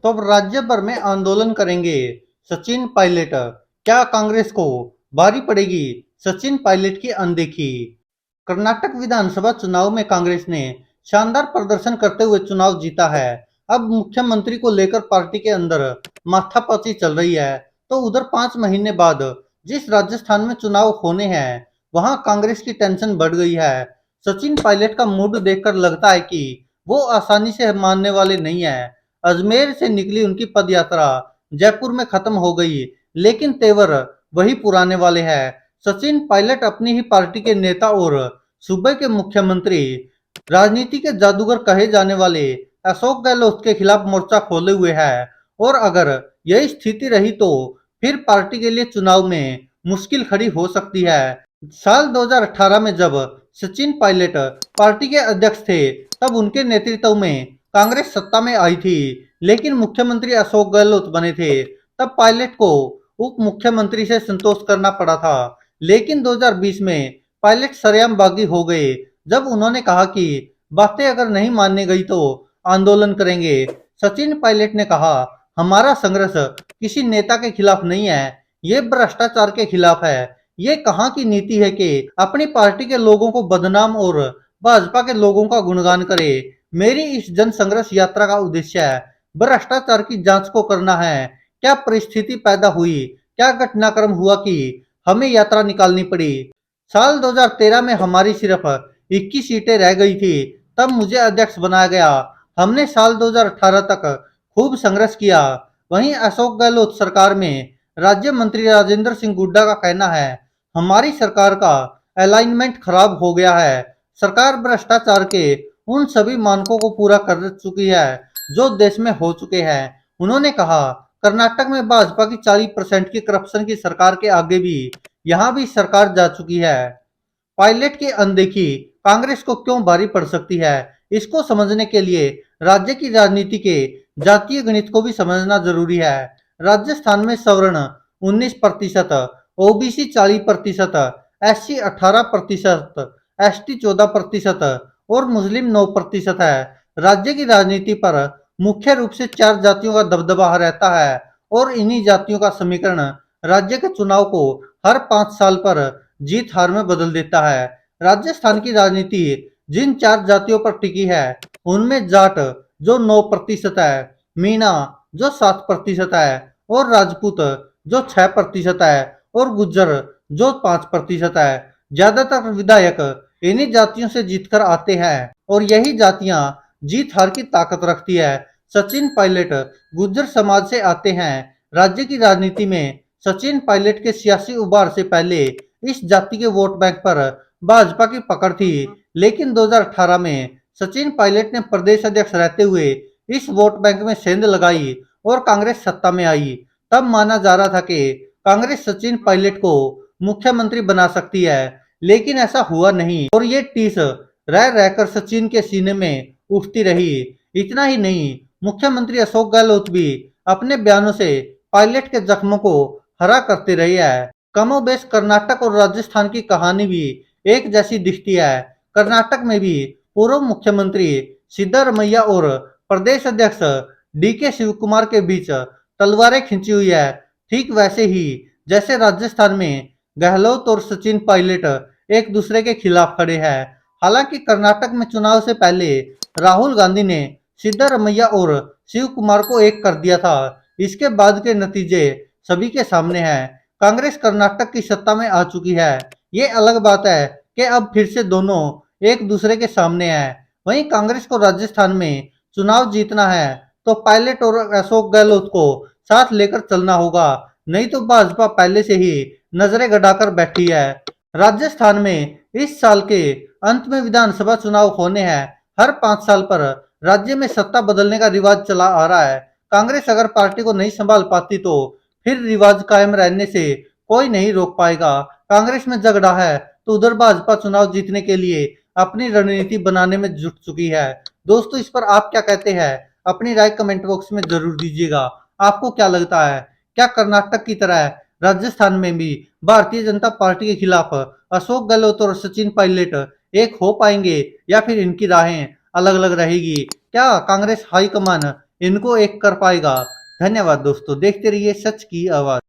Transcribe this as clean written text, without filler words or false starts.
तो अब राज्य भर में आंदोलन करेंगे सचिन पायलट। क्या कांग्रेस को भारी पड़ेगी सचिन पायलट की अनदेखी। कर्नाटक विधानसभा चुनाव में कांग्रेस ने शानदार प्रदर्शन करते हुए चुनाव जीता है। अब मुख्यमंत्री को लेकर पार्टी के अंदर माथापच्ची चल रही है। तो उधर 5 महीने बाद जिस राजस्थान में चुनाव होने हैं वहां कांग्रेस की टेंशन बढ़ गई है। सचिन पायलट का मूड देखकर लगता है कि वो आसानी से मानने वाले नहीं है। अजमेर से निकली उनकी पदयात्रा जयपुर में खत्म हो गई, लेकिन तेवर वही पुराने वाले हैं। सचिन पायलट अपनी ही पार्टी के नेता और सूबे के मुख्यमंत्री, राजनीति के जादूगर कहे जाने वाले अशोक गहलोत के खिलाफ मोर्चा खोले हुए हैं। और अगर यही स्थिति रही तो फिर पार्टी के लिए चुनाव में मुश्किल खड़ी हो सकती है। साल 2018 में जब सचिन पायलट पार्टी के अध्यक्ष थे तब उनके नेतृत्व में कांग्रेस सत्ता में आई थी, लेकिन मुख्यमंत्री अशोक गहलोत बने थे। तब पायलट को उप मुख्यमंत्री से संतोष करना पड़ा था। लेकिन 2020 में पायलट सरेआम बागी हो गए जब उन्होंने कहा कि बातें अगर नहीं मानने गई तो आंदोलन करेंगे। सचिन पायलट ने कहा, हमारा संघर्ष किसी नेता के खिलाफ नहीं है, ये भ्रष्टाचार के खिलाफ है। ये कहाँ की नीति है कि अपनी पार्टी के लोगों को बदनाम और भाजपा के लोगों का गुणगान करे। मेरी इस जन संघर्ष यात्रा का उद्देश्य है भ्रष्टाचार की जांच को करना है। क्या परिस्थिति पैदा हुई, क्या घटनाक्रम हुआ कि हमें यात्रा निकालनी पड़ी। साल 2013 में हमारी सिर्फ 21 सीटें रह गई थी, तब मुझे अध्यक्ष बनाया गया। हमने साल 2018 तक खूब संघर्ष किया। वहीं अशोक गहलोत सरकार में राज्य मंत्री राजेंद्र सिंह हुड्डा का कहना है, हमारी सरकार का अलाइनमेंट खराब हो गया है। सरकार भ्रष्टाचार के उन सभी मानकों को पूरा कर चुकी है जो देश में हो चुके हैं। उन्होंने कहा, कर्नाटक में भाजपा की 40% की करप्शन की सरकार के आगे भी यहाँ भी सरकार जा चुकी है। पायलट की अनदेखी कांग्रेस को क्यों भारी पड़ सकती है, इसको समझने के लिए राज्य की राजनीति के जातीय गणित को भी समझना जरूरी है। राजस्थान में सवर्ण 19%, ओबीसी 40%, एससी 18%, एसटी 14% और मुस्लिम 9% है। राज्य की राजनीति पर मुख्य रूप से 4 जातियों का दबदबा रहता है और इन्हीं जातियों का समीकरण राज्य के चुनाव को हर 5 साल पर जीत हार में बदल देता है। राजस्थान की राजनीति जिन 4 जातियों पर टिकी है उनमें जाट जो 9% है, मीणा जो 7% है और राजपूत जो 6% है और गुज्जर जो 5% है। ज्यादातर विधायक इन्हीं जातियों से जीतकर आते हैं और यही जातियां जीत हार की ताकत रखती है। सचिन पायलट गुज्जर समाज से आते हैं। राज्य की राजनीति में सचिन पायलट के सियासी उभार से पहले इस जाति के वोट बैंक पर भाजपा की पकड़ थी, लेकिन 2018 में सचिन पायलट ने प्रदेश अध्यक्ष रहते हुए इस वोट बैंक में सेंध लगाई और कांग्रेस सत्ता में आई। तब माना जा रहा था कि कांग्रेस सचिन पायलट को मुख्यमंत्री बना सकती है, लेकिन ऐसा हुआ नहीं और ये टीस रह रहकर सचिन के सीने में उठती रही। इतना ही नहीं, मुख्यमंत्री अशोक गहलोत भी अपने बयानों से पायलट के जख्मों को हरा करते रहे हैं। कमोबेश कर्नाटक और राजस्थान की कहानी भी एक जैसी दिखती है। कर्नाटक में भी पूर्व मुख्यमंत्री सिद्धारमैया और प्रदेश अध्यक्ष डीके शिवकुमार के बीच तलवारें खिंची हुई है। ठीक वैसे ही जैसे राजस्थान में गहलोत और सचिन पायलट एक दूसरे के खिलाफ खड़े हैं। हालांकि कर्नाटक में चुनाव से पहले राहुल गांधी ने सिद्धारमैया और शिव कुमार को एक कर दिया था। इसके बाद के नतीजे सभी के सामने हैं। कांग्रेस कर्नाटक की सत्ता में आ चुकी है। ये अलग बात है कि अब फिर से दोनों एक दूसरे के सामने हैं। वहीं कांग्रेस को राजस्थान में चुनाव जीतना है तो पायलट और अशोक गहलोत को साथ लेकर चलना होगा, नहीं तो भाजपा पहले से ही नजरें गड़ाकर बैठी है। राजस्थान में इस साल के अंत में विधानसभा चुनाव होने हैं। हर 5 साल पर राज्य में सत्ता बदलने का रिवाज चला आ रहा है। कांग्रेस अगर पार्टी को नहीं संभाल पाती तो फिर रिवाज कायम रहने से कोई नहीं रोक पाएगा। कांग्रेस में झगड़ा है तो उधर भाजपा चुनाव जीतने के लिए अपनी रणनीति बनाने में जुट चुकी है। दोस्तों, इस पर आप क्या कहते हैं? अपनी राय कमेंट बॉक्स में जरूर दीजिएगा। आपको क्या लगता है, क्या कर्नाटक की तरह राजस्थान में भी भारतीय जनता पार्टी के खिलाफ अशोक गहलोत और सचिन पायलट एक हो पाएंगे या फिर इनकी राहें अलग अलग रहेगी? क्या कांग्रेस हाईकमान इनको एक कर पाएगा। धन्यवाद दोस्तों, देखते रहिए सच की आवाज।